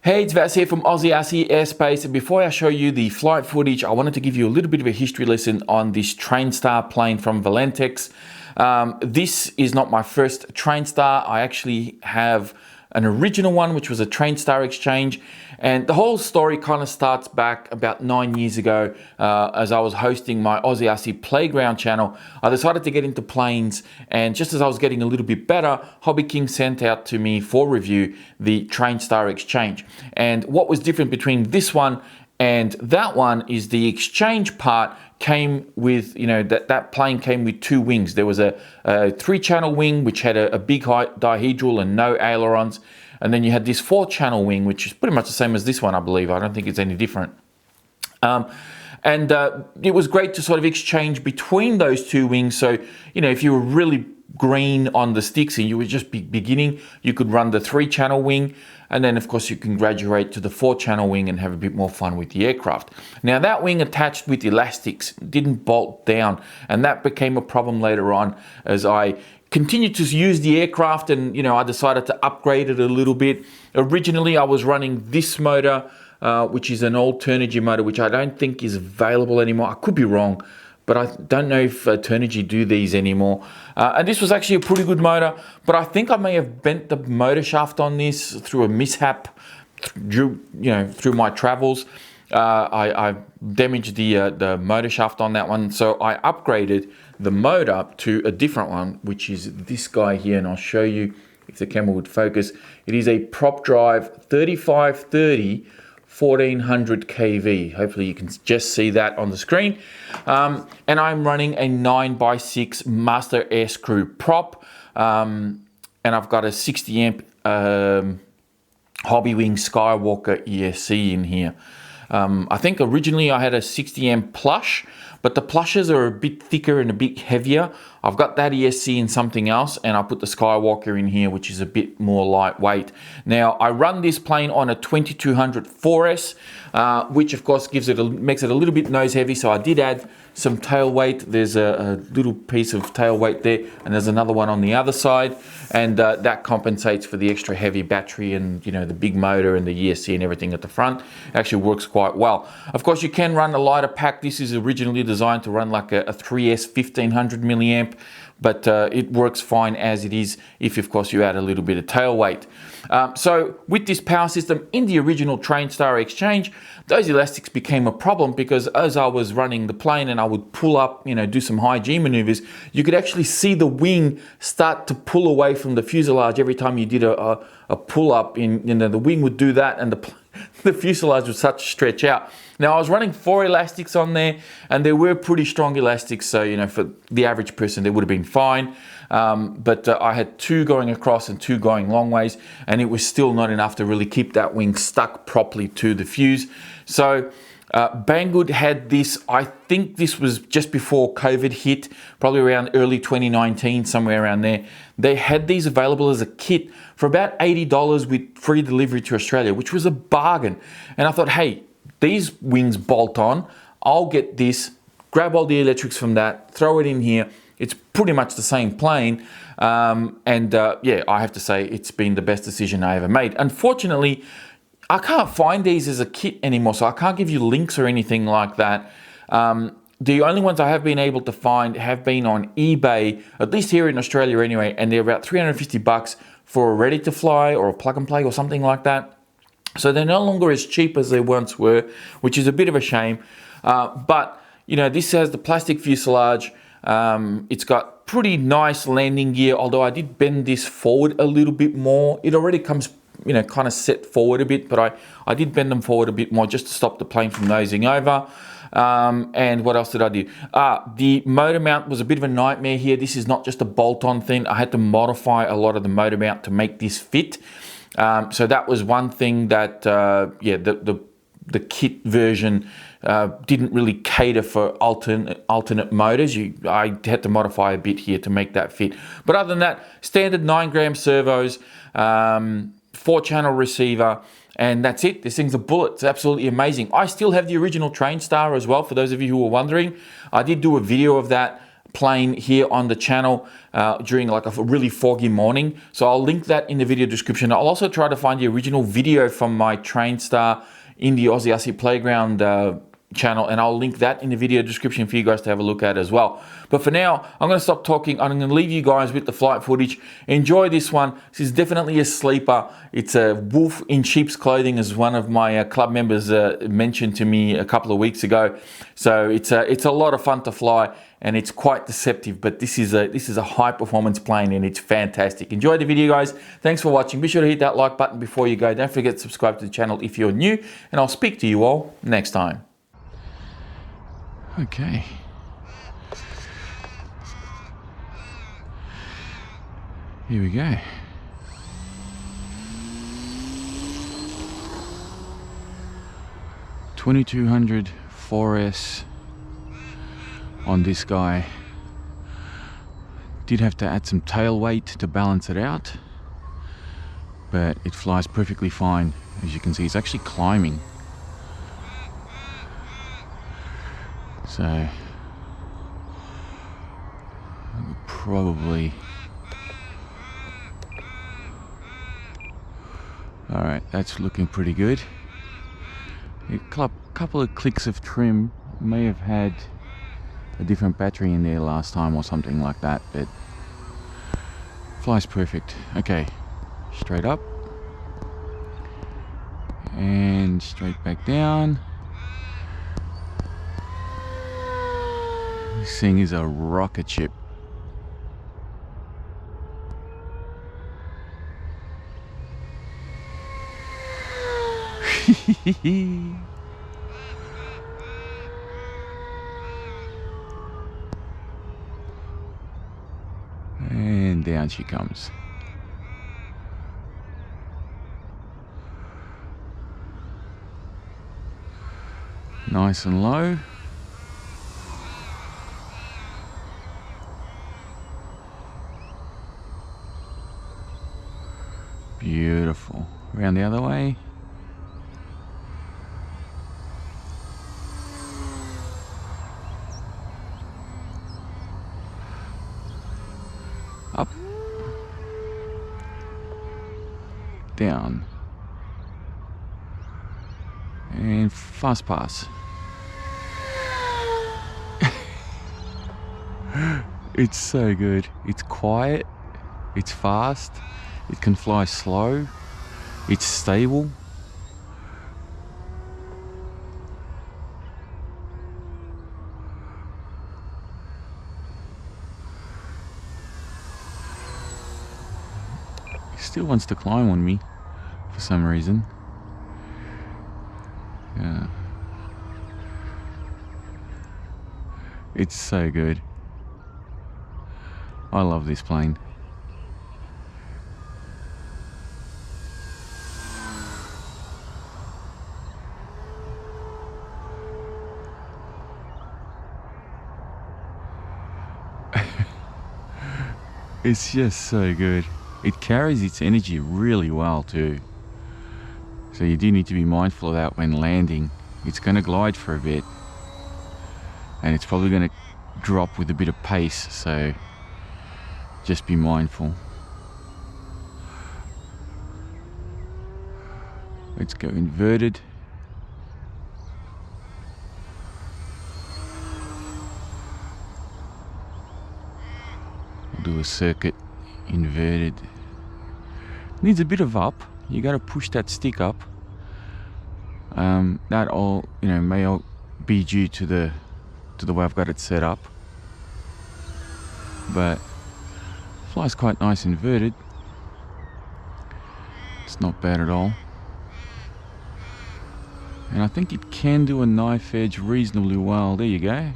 Hey, it's Vas here from Aussie Aussie Airspace, and before I show you the flight footage, I wanted to give you a little bit of a history lesson on this Trainstar plane from Valentex. This is not my first Trainstar. I actually have an original one, which was a Trainstar Exchange, and the whole story kind of starts back about 9 years ago. As I was hosting my Aussie Aussie Playground channel, I decided to get into planes, and just as I was getting a little bit better, Hobby King sent out to me for review the Trainstar Exchange. And what was different between this one and that one is the Exchange part came with, that plane came with two wings. There was a 3-channel wing, which had a big dihedral and no ailerons. And then you had this 4-channel wing, which is pretty much the same as this one, I believe. I don't think it's any different. It was great to sort of exchange between those two wings. So, if you were really green on the sticks and you were just beginning, you could run the 3-channel wing. And then, of course, you can graduate to the 4-channel wing and have a bit more fun with the aircraft. Now, that wing attached with elastics didn't bolt down. And that became a problem later on as I continued to use the aircraft and, I decided to upgrade it a little bit. Originally, I was running this motor, which is an old Turnigy motor, which I don't think is available anymore. I could be wrong, but I don't know if Turnigy do these anymore. And this was actually a pretty good motor, but I think I may have bent the motor shaft on this through a mishap, through my travels. I damaged the motor shaft on that one, so I upgraded the motor to a different one, which is this guy here, and I'll show you if the camera would focus. It is a prop drive 3530 1400 kV. Hopefully you can just see that on the screen. And I'm running a 9x6 Master Air Screw prop. And I've got a 60 amp Hobbywing Skywalker ESC in here. I think originally I had a 60 amp plush, but the plushes are a bit thicker and a bit heavier. I've got that ESC in something else, and I put the Skywalker in here, which is a bit more lightweight. Now, I run this plane on a 2200 4S, which of course makes it a little bit nose heavy, so I did add some tail weight. There's a little piece of tail weight there, and there's another one on the other side, and that compensates for the extra heavy battery and the big motor and the ESC and everything at the front. It actually works quite well. Of course, you can run a lighter pack. This is originally designed to run like a 3S 1500 milliamp, but it works fine as it is if, of course, you add a little bit of tail weight. So with this power system in the original Trainstar Exchange, those elastics became a problem because as I was running the plane and I would pull up, do some high G maneuvers, you could actually see the wing start to pull away from the fuselage every time you did a pull up. The wing would do that and the fuselage would start to stretch out. Now, I was running 4 elastics on there, and they were pretty strong elastics, so, for the average person, they would have been fine. But I had 2 going across and 2 going long ways, and it was still not enough to really keep that wing stuck properly to the fuse. So, Banggood had this, I think this was just before COVID hit, probably around early 2019, somewhere around there. They had these available as a kit for about $80 with free delivery to Australia, which was a bargain. And I thought, hey, these wings bolt on, I'll get this, grab all the electrics from that, throw it in here. It's pretty much the same plane. I have to say it's been the best decision I ever made. Unfortunately, I can't find these as a kit anymore, so I can't give you links or anything like that. The only ones I have been able to find have been on eBay, at least here in Australia anyway, and they're about $350 for a ready to fly or a plug and play or something like that. So they're no longer as cheap as they once were, which is a bit of a shame. But this has the plastic fuselage. It's got pretty nice landing gear, although I did bend this forward a little bit more. It already comes kind of set forward a bit, but I did bend them forward a bit more just to stop the plane from nosing over. And what else did I do? The motor mount was a bit of a nightmare here. This is not just a bolt-on thing. I had to modify a lot of the motor mount to make this fit. So that was one thing that, the kit version didn't really cater for alternate motors. I had to modify a bit here to make that fit. But other than that, standard 9-gram servos, 4-channel receiver, and that's it. This thing's a bullet. It's absolutely amazing. I still have the original Trainstar as well, for those of you who were wondering. I did do a video of that plane here on the channel during like a really foggy morning. So I'll link that in the video description. I'll also try to find the original video from my TrainStar in the Aussie Aussie Playground channel, and I'll link that in the video description for you guys to have a look at as well. But for now, I'm going to stop talking. I'm going to leave you guys with the flight footage. Enjoy this one. This is definitely a sleeper. It's a wolf in sheep's clothing, as one of my club members mentioned to me a couple of weeks ago. So it's a lot of fun to fly, and it's quite deceptive, but this is a high performance plane, and it's fantastic. Enjoy the video, guys. Thanks for watching. Be sure to hit that like button before you go. Don't forget to subscribe to the channel if you're new, and I'll speak to you all next time. Okay. Here we go. $2,200 4S on this guy. Did have to add some tail weight to balance it out, but it flies perfectly fine. As you can see, it's actually climbing. So probably, all right, that's looking pretty good. A couple of clicks of trim, may have had a different battery in there last time or something like that, but flies perfect. Okay, straight up and straight back down. This thing is a rocket ship. And down she comes. Nice and low. Beautiful. Around the other way. Up. Down. And fast pass. It's so good. It's quiet. It's fast. It can fly slow. It's stable. He still wants to climb on me for some reason. Yeah. It's so good. I love this plane. It's just so good. It carries its energy really well too. So you do need to be mindful of that when landing. It's going to glide for a bit, and it's probably going to drop with a bit of pace, so just be mindful. Let's go inverted. We'll do a circuit inverted. Needs a bit of up. You got to push that stick up. That all, may all be due to the way I've got it set up, but flies quite nice inverted. It's not bad at all, and I think it can do a knife edge reasonably well. There you go.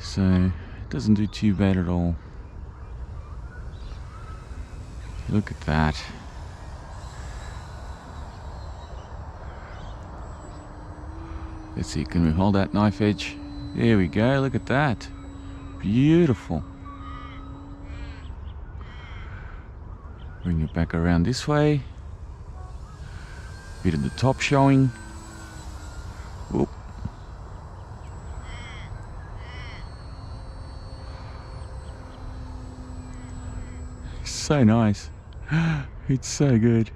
So it doesn't do too bad at all. Look at that. Let's see, can we hold that knife edge? There we go, look at that. Beautiful. Bring it back around this way. Bit of the top showing. Whoop. so nice. It's so good.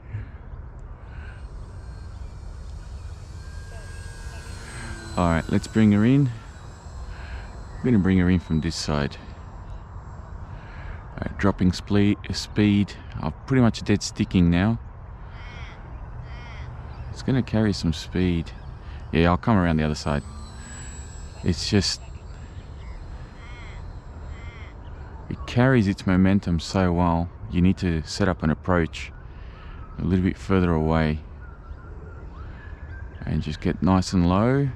Alright, let's bring her in. I'm going to bring her in from this side. Alright, dropping speed. I'm pretty much dead sticking now. It's going to carry some speed. Yeah, I'll come around the other side. It's just... it carries its momentum so well. You need to set up an approach a little bit further away. And just get nice and low.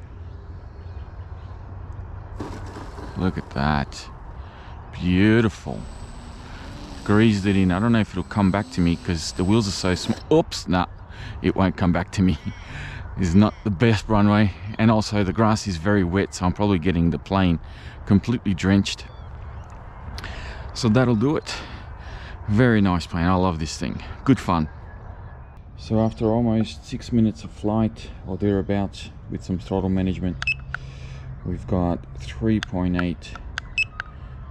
Look at that. Beautiful. Greased it in. I don't know if it'll come back to me because the wheels are so small. Oops, nah, it won't come back to me. It's not the best runway, and also the grass is very wet, so I'm probably getting the plane completely drenched. So that'll do it. Very nice plane. I love this thing. Good fun. So after almost 6 minutes of flight or thereabouts with some throttle management, we've got 3.8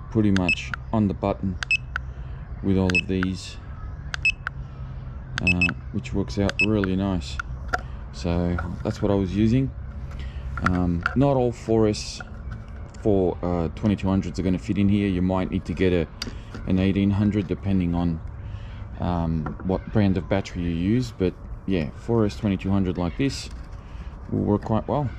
pretty much on the button with all of these, which works out really nice. So that's what I was using. Not all 4S 2200s are going to fit in here. You might need to get an 1800 depending on what brand of battery you use, but yeah, 4S 2200 like this will work quite well.